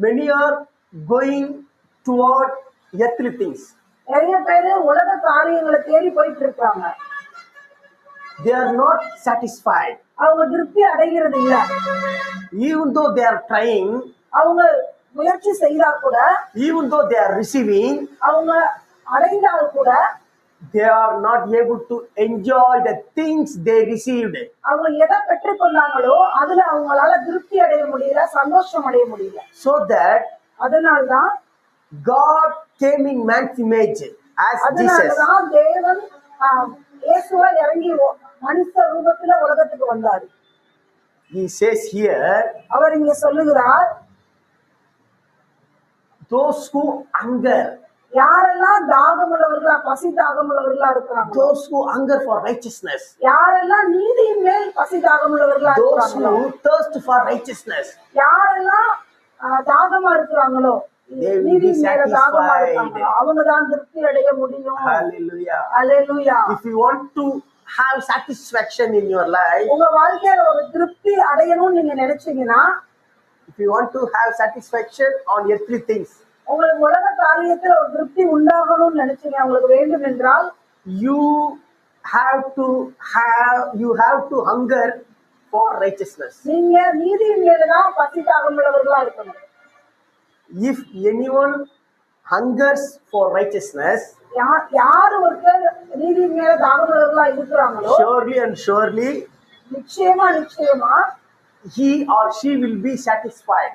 Many are going toward earthly things. நிறைய பேரு உலக காரியங்களை தேடி போயிட்டு இருக்காங்க. They are not satisfied. அவங்க திருப்தி அடைகிறது இல்ல. Even though they are trying, அவங்க முயற்சி செய்தா கூட, even though they are receiving, அவங்க அடைந்தால் கூட, they are not able to enjoy the things they received. அவங்க எதை பெற்றுக்கொண்டாங்களோ அதுல அவங்களால திருப்தி அடைய முடியல, சந்தோஷம் அடைய முடியல. So that அதனால்தான் God came in man's image as Jesus. அதனால்தான் தேவன் இயேசுவா இறங்கி மனுஷ ரூபத்துல உலகத்துக்கு வந்தார். He says here, அவர் இங்க சொல்லுகிறார், those who hunger, யாரெல்லாம் தாகமுள்ளவர்களா, பசி தாகமுள்ளவர்களா இருக்கிறாங்க, those who hunger for righteousness, யாரெல்லாம் நீதியின் மேல் பசி தாகமுள்ளவர்களா those இருக்கிறாங்களோ, who thirst for righteousness, யாரெல்லாம் தாகமா இருக்கிறாங்களோ, they will be நீதியின் மேல தாகமா satisfied. இருக்காங்களோ, அவங்கதான் திருப்தி அடைய முடியும். Hallelujah. Hallelujah. If you want to have satisfaction in your life, உங்க வாழ்க்கையில ஒரு திருப்தி அடையணும்னு நீங்க நினைச்சீங்கன்னா, if you want to have satisfaction on earthly things, உங்களுக்கு உலக காரியத்துல ஒரு திருப்தி உண்டாகணும்னு நினைச்சீங்க, உங்களுக்கு வேண்டும் என்றால், you have to hunger for righteousness. நீங்க நீதியின் மேலதான் பசி தாகமுள்ளவர்களா இருக்கணும். If anyone hungers for righteousness, யார் ஒருத்தர் நீதியின் மேல தாகமுள்ளவர்களா இருக்கிறாங்களோ, surely and surely நிச்சயமா he or she will be satisfied.